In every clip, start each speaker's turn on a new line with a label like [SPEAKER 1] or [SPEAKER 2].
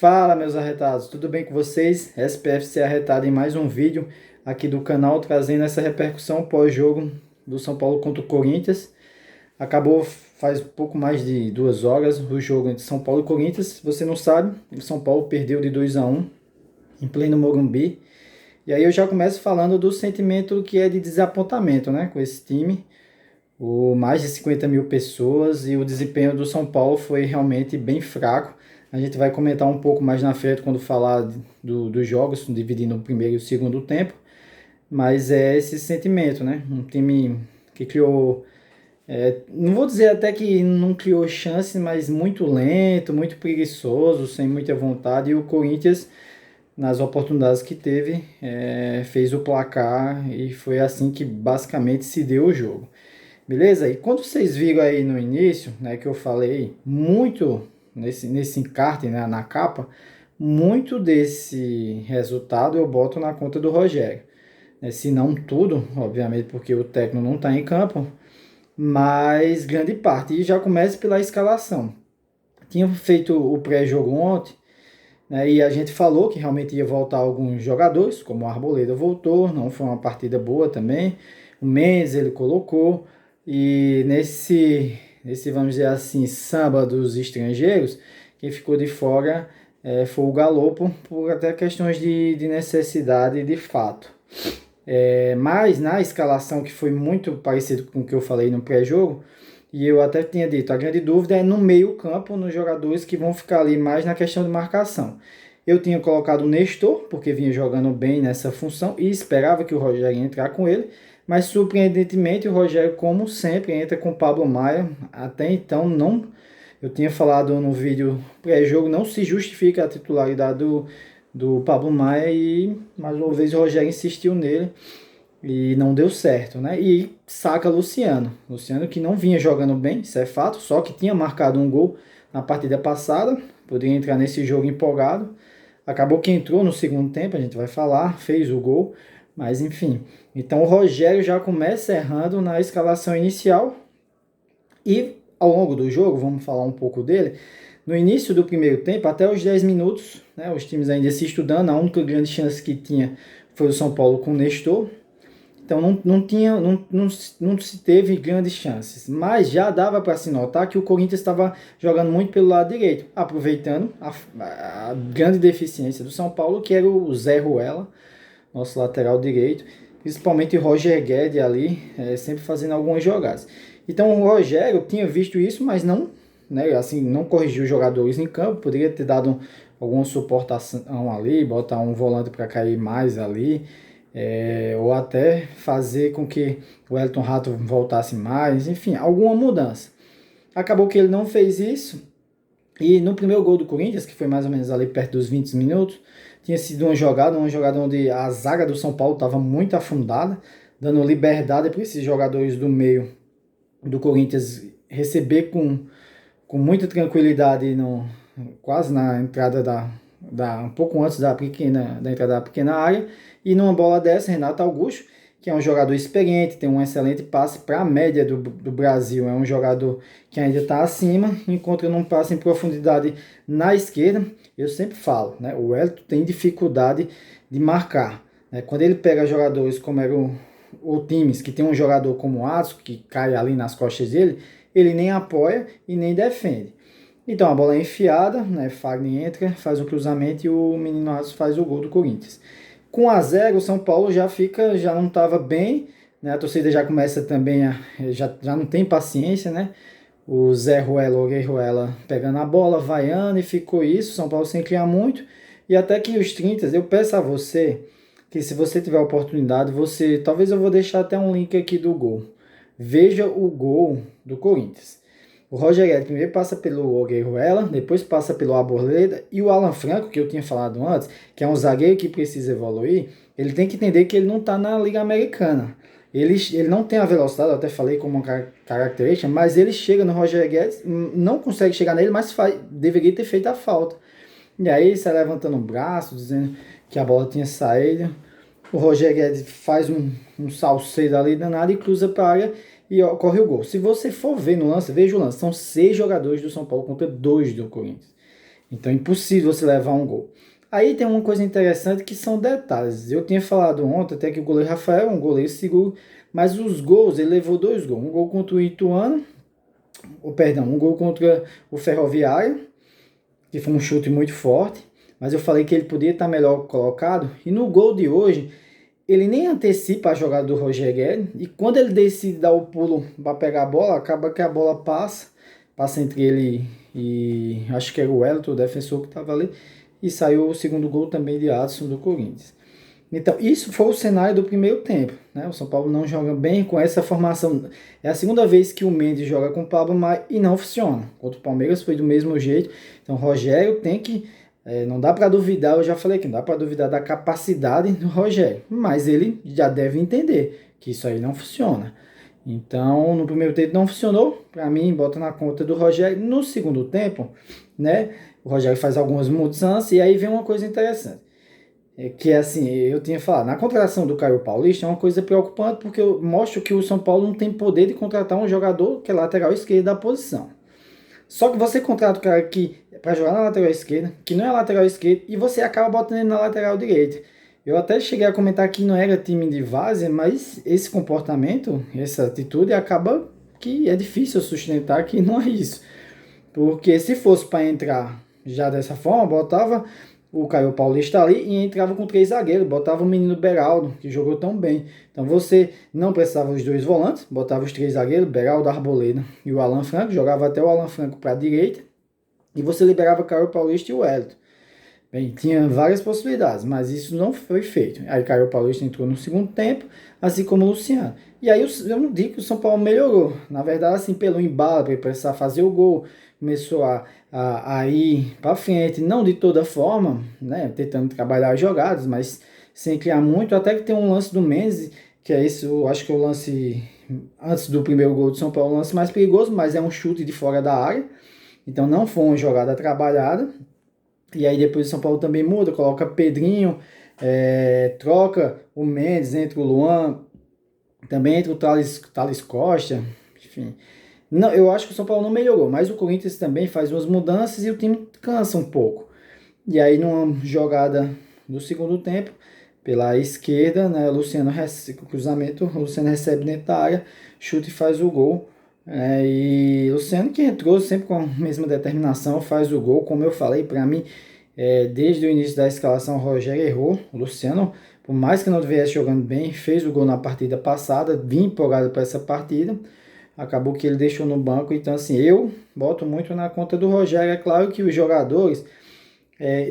[SPEAKER 1] Fala, meus arretados, tudo bem com vocês? SPFC Arretado em mais um vídeo aqui do canal, trazendo essa repercussão pós-jogo do São Paulo contra o Corinthians. Acabou faz pouco mais de 2 horas o jogo entre São Paulo e Corinthians. Se você não sabe, o São Paulo perdeu de 2-1 em pleno Morumbi. E aí eu já começo falando do sentimento que é de desapontamento, né, com esse time. Mais de 50 mil pessoas e o desempenho do São Paulo foi realmente bem fraco. A gente vai comentar um pouco mais na frente quando falar dos jogos, dividindo o primeiro e o segundo tempo. Mas é esse sentimento, né? Um time que criou, não vou dizer até que não criou chance, mas muito lento, muito preguiçoso, sem muita vontade. E o Corinthians, nas oportunidades que teve, fez o placar e foi assim que basicamente se deu o jogo. Beleza? E quando vocês viram aí no início, né, que eu falei muito nesse encarte, né, na capa, muito desse resultado eu boto na conta do Rogério. Né? Se não tudo, obviamente, porque o técnico não está em campo, mas grande parte. E já começa pela escalação. Tinha feito o pré-jogo ontem, né, e a gente falou que realmente ia voltar alguns jogadores, como o Arboleda voltou, não foi uma partida boa também. O Mendes ele colocou. E nesse, vamos dizer assim, samba dos estrangeiros, quem ficou de fora foi o Galopo, por até questões de necessidade de fato. Mas na escalação, que foi muito parecido com o que eu falei no pré-jogo, e eu até tinha dito, a grande dúvida é no meio-campo, nos jogadores que vão ficar ali mais na questão de marcação. Eu tinha colocado o Nestor, porque vinha jogando bem nessa função, e esperava que o Rogério ia entrar com ele, mas surpreendentemente o Rogério, como sempre, entra com o Pablo Maia. Até então não, eu tinha falado no vídeo pré-jogo, não se justifica a titularidade do Pablo Maia, e mais uma vez o Rogério insistiu nele e não deu certo, né? E saca Luciano que não vinha jogando bem, isso é fato, só que tinha marcado um gol na partida passada, poderia entrar nesse jogo empolgado. Acabou que entrou no segundo tempo, a gente vai falar, fez o gol, mas enfim. Então o Rogério já começa errando na escalação inicial e ao longo do jogo, vamos falar um pouco dele. No início do primeiro tempo, até os 10 minutos, né, os times ainda se estudando, a única grande chance que tinha foi o São Paulo com o Nestor. Então não se teve grandes chances, mas já dava para se notar que o Corinthians estava jogando muito pelo lado direito, aproveitando a grande deficiência do São Paulo, que era o Zé Ruela, nosso lateral direito, principalmente o Roger Guedes ali, sempre fazendo algumas jogadas. Então o Rogério tinha visto isso, mas não, né, assim, não corrigiu os jogadores em campo, poderia ter dado alguma suportação ali, botar um volante para cair mais ali, ou até fazer com que o Elton Rato voltasse mais, enfim, alguma mudança. Acabou que ele não fez isso, e no primeiro gol do Corinthians, que foi mais ou menos ali perto dos 20 minutos, tinha sido uma jogada onde a zaga do São Paulo estava muito afundada, dando liberdade para esses jogadores do meio do Corinthians receber com muita tranquilidade, quase na entrada um pouco antes da entrada da pequena área. E numa bola dessa, Renato Augusto, que é um jogador experiente, tem um excelente passe para a média do Brasil, é um jogador que ainda está acima, encontra um passe em profundidade na esquerda. Eu sempre falo, né, o Elton tem dificuldade de marcar, né, quando ele pega jogadores como era o times que tem um jogador como o Atsu, que cai ali nas costas dele, ele nem apoia e nem defende. Então a bola é enfiada, né, Fagner entra, faz o cruzamento e o menino Atsu faz o gol do Corinthians. Com 1-0, o São Paulo já não estava bem, né? A torcida já começa também já não tem paciência, né? O Zé Ruela, o Rei Ruela pegando a bola, vaiando, e ficou isso, São Paulo sem criar muito. E até que os 30, eu peço a você que, se você tiver a oportunidade, talvez eu vou deixar até um link aqui do gol. Veja o gol do Corinthians. O Roger Guedes primeiro passa pelo Ogueiruela, depois passa pelo Arboleda, e o Alan Franco, que eu tinha falado antes, que é um zagueiro que precisa evoluir, ele tem que entender que ele não está na Liga Americana. Ele não tem a velocidade, eu até falei como uma característica, mas ele chega no Roger Guedes, não consegue chegar nele, mas deveria ter feito a falta. E aí sai levantando o braço, dizendo que a bola tinha saído. O Roger Guedes faz um salseiro ali danado e cruza para a área e ocorre o gol. Se você for ver no lance, veja o lance. São 6 jogadores do São Paulo contra 2 do Corinthians. Então é impossível você levar um gol. Aí tem uma coisa interessante que são detalhes. Eu tinha falado ontem até que o goleiro Rafael é um goleiro seguro, mas os gols, ele levou 2 gols. Um gol contra o Ituano, ou perdão, um gol contra o Ferroviário, que foi um chute muito forte, mas eu falei que ele podia estar melhor colocado. E no gol de hoje, ele nem antecipa a jogada do Roger Guedes, e quando ele decide dar o pulo para pegar a bola, acaba que a bola passa entre ele e acho que era o Wellington, o defensor que estava ali, e saiu o segundo gol também de Adson do Corinthians. Então, isso foi o cenário do primeiro tempo, né? O São Paulo não joga bem com essa formação. É a segunda vez que o Mendes joga com o Pablo Maia e não funciona. Contra o Palmeiras foi do mesmo jeito. Então, o Rogério tem que. Não dá para duvidar, eu já falei que não dá para duvidar da capacidade do Rogério, mas ele já deve entender que isso aí não funciona. Então, no primeiro tempo não funcionou, para mim, bota na conta do Rogério. No segundo tempo, né, o Rogério faz algumas mudanças e aí vem uma coisa interessante. Que é assim, eu tinha falado, na contratação do Caio Paulista é uma coisa preocupante porque eu mostro que o São Paulo não tem poder de contratar um jogador que é lateral esquerdo da posição. Só que você contrata o cara que para jogar na lateral esquerda, que não é lateral esquerdo, e você acaba botando ele na lateral direita. Eu até cheguei a comentar que não era time de várzea, mas esse comportamento, essa atitude acaba que é difícil sustentar que não é isso. Porque se fosse para entrar já dessa forma, botava o Caio Paulista ali e entrava com 3 zagueiros, botava o menino Beraldo, que jogou tão bem. Então você não precisava dos 2 volantes, botava os 3 zagueiros, Beraldo, Arboleda e o Alan Franco, jogava até o Alan Franco para a direita, e você liberava o Caio Paulista e o Wellington. Bem, tinha várias possibilidades, mas isso não foi feito. Aí Caio Paulista entrou no segundo tempo, assim como o Luciano. E aí eu não digo que o São Paulo melhorou. Na verdade, assim, pelo embalo, para ele precisar fazer o gol, começou a ir para frente, não de toda forma, né, tentando trabalhar as jogadas, mas sem criar muito. Até que tem um lance do Mendes, que é esse, eu acho que é o lance antes do primeiro gol do São Paulo, o lance mais perigoso, mas é um chute de fora da área. Então não foi uma jogada trabalhada. E aí depois o São Paulo também muda, coloca Pedrinho, troca o Mendes entre o Luan, também entre o Thales Costa, enfim. Não, eu acho que o São Paulo não melhorou, mas o Corinthians também faz umas mudanças e o time cansa um pouco. E aí numa jogada do segundo tempo, pela esquerda, né, Luciano cruzamento, o Luciano recebe dentro da área, chuta e faz o gol. E Luciano que entrou sempre com a mesma determinação, faz o gol, como eu falei, para mim, desde o início da escalação o Rogério errou. O Luciano, por mais que não estivesse jogando bem, fez o gol na partida passada, vim empolgado para essa partida, acabou que ele deixou no banco. Então assim, eu boto muito na conta do Rogério. É claro que os jogadores,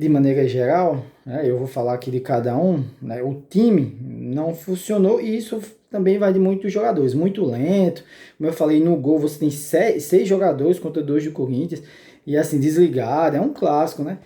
[SPEAKER 1] de maneira geral, né, eu vou falar aqui de cada um, né, o time não funcionou e isso também vai de muitos jogadores, muito lento. Como eu falei, no gol você tem 6 jogadores contra 2 do Corinthians e assim, desligado, é um clássico, né?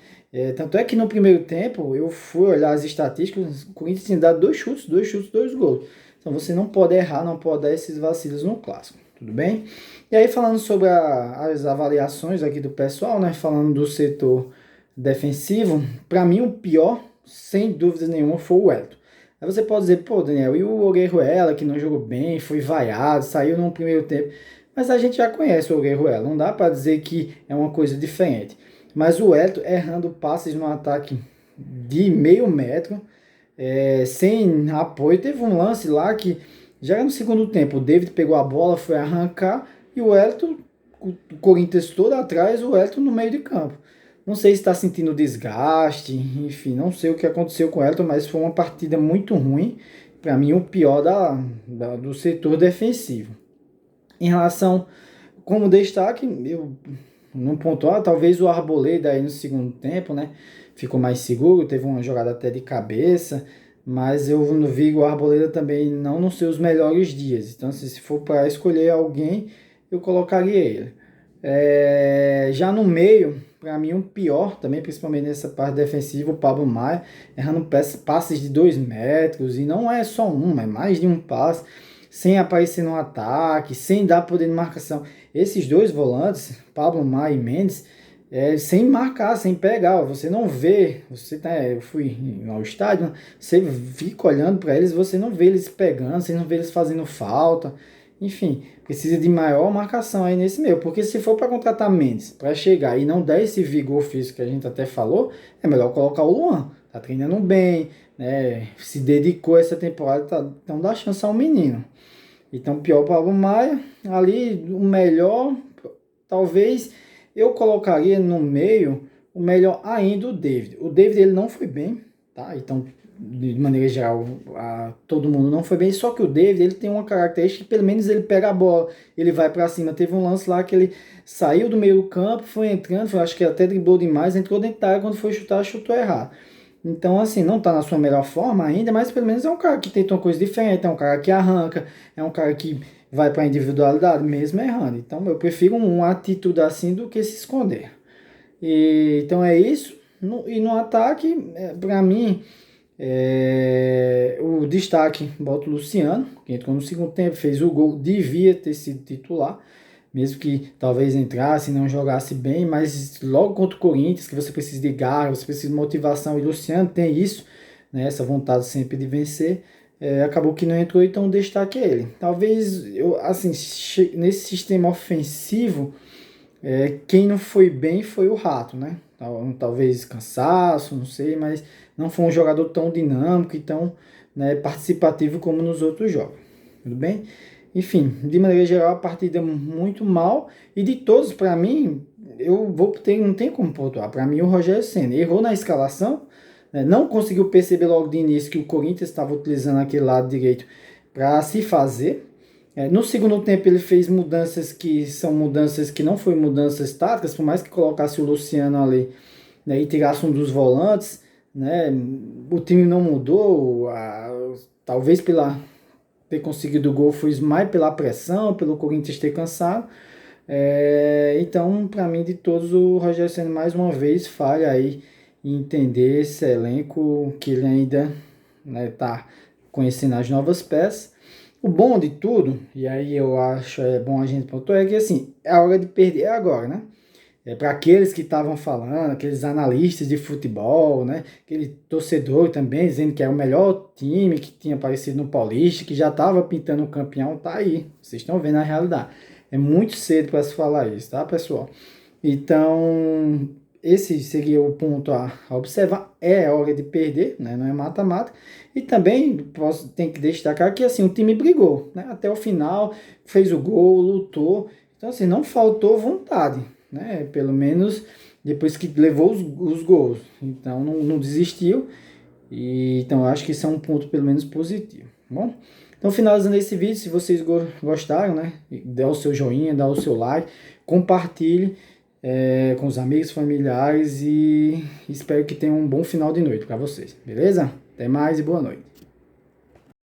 [SPEAKER 1] Tanto é que no primeiro tempo eu fui olhar as estatísticas, o Corinthians tinha dado 2 chutes, 2 gols. Então você não pode errar, não pode dar esses vacilos no clássico, tudo bem? E aí falando sobre as avaliações aqui do pessoal, né? Falando do setor defensivo, para mim o pior, sem dúvida nenhuma, foi o Wellington. Aí você pode dizer, pô, Daniel, e o Orejuela, que não jogou bem, foi vaiado, saiu no primeiro tempo. Mas a gente já conhece o Orejuela, não dá para dizer que é uma coisa diferente. Mas o Wellington errando passes no ataque de meio metro, sem apoio. Teve um lance lá que, já no segundo tempo, o David pegou a bola, foi arrancar, e o Wellington, o Corinthians todo atrás, o Wellington no meio de campo. Não sei se está sentindo desgaste, enfim, não sei o que aconteceu com o Elton, mas foi uma partida muito ruim. Para mim, o pior do setor defensivo. Em relação, como destaque, eu não pontuar, talvez o Arboleda aí no segundo tempo, né? Ficou mais seguro, teve uma jogada até de cabeça, mas eu não vi o Arboleda também não nos seus melhores dias. Então, se for para escolher alguém, eu colocaria ele. Já no meio, para mim, o pior, também principalmente nessa parte defensiva, o Pablo Maia, errando passes de 2 metros, e não é só um, é mais de um passe, sem aparecer no ataque, sem dar poder de marcação. Esses 2 volantes, Pablo Maia e Mendes, sem marcar, sem pegar, você não vê, eu fui ao estádio, você fica olhando para eles, você não vê eles pegando, você não vê eles fazendo falta. Enfim, precisa de maior marcação aí nesse meio, porque se for para contratar Mendes, para chegar e não dar esse vigor físico que a gente até falou, é melhor colocar o Luan. Tá treinando bem, né? Se dedicou essa temporada, então dá chance ao menino. Então, pior para o Pablo Maia, ali o melhor, talvez eu colocaria no meio o melhor ainda o David. O David ele não foi bem, tá? Então, de maneira geral, todo mundo não foi bem, só que o David ele tem uma característica que pelo menos ele pega a bola, ele vai para cima. Teve um lance lá que ele saiu do meio do campo, foi entrando, acho que até driblou demais, entrou dentro da área, quando foi chutar, chutou errado. Então, assim, não tá na sua melhor forma ainda, mas pelo menos é um cara que tenta uma coisa diferente, é um cara que arranca, é um cara que vai para individualidade, mesmo errando. Então, eu prefiro uma atitude assim do que se esconder. Então, é isso. E no ataque, para mim, o destaque, bota o Luciano, que entrou no segundo tempo, fez o gol, devia ter sido titular, mesmo que talvez entrasse e não jogasse bem, mas logo contra o Corinthians, que você precisa de garra, você precisa de motivação, e o Luciano tem isso, né, essa vontade sempre de vencer, acabou que não entrou, então o destaque é ele. Talvez, assim, nesse sistema ofensivo, quem não foi bem foi o Rato, né? Talvez cansaço, não sei, mas não foi um jogador tão dinâmico e tão, né, participativo como nos outros jogos. Tudo bem? Enfim, de maneira geral, a partida muito mal. E de todos, para mim, não tem como pontuar. Para mim, o Rogério Ceni errou na escalação, né, não conseguiu perceber logo de início que o Corinthians estava utilizando aquele lado direito para se fazer. No segundo tempo ele fez mudanças que são mudanças que não foram mudanças táticas, por mais que colocasse o Luciano ali, né, e tirasse um dos volantes, né, o time não mudou, talvez pela ter conseguido o gol foi mais pela pressão, pelo Corinthians ter cansado. Então, para mim, de todos, o Rogério Ceni mais uma vez falha aí em entender esse elenco que ele ainda, né, tá conhecendo as novas peças. O bom de tudo, e aí eu acho bom a gente pontuar, é que assim, é a hora de perder agora, né? Para aqueles que estavam falando, aqueles analistas de futebol, né? Aquele torcedor também dizendo que é o melhor time que tinha aparecido no Paulista, que já estava pintando o campeão, tá aí. Vocês estão vendo a realidade. É muito cedo para se falar isso, tá, pessoal? Então, esse seria o ponto a observar. É hora de perder, né? Não é mata-mata. E também tem que destacar que assim, o time brigou, né? Até o final, fez o gol, lutou. Então, assim, não faltou vontade, né? Pelo menos depois que levou os gols. Então, não desistiu. Então, eu acho que isso é um ponto pelo menos positivo. Tá bom? Então, finalizando esse vídeo, se vocês gostaram, né? Dê o seu joinha, dá o seu like, compartilhe com os amigos, familiares e espero que tenham um bom final de noite para vocês, beleza? Até mais e boa noite.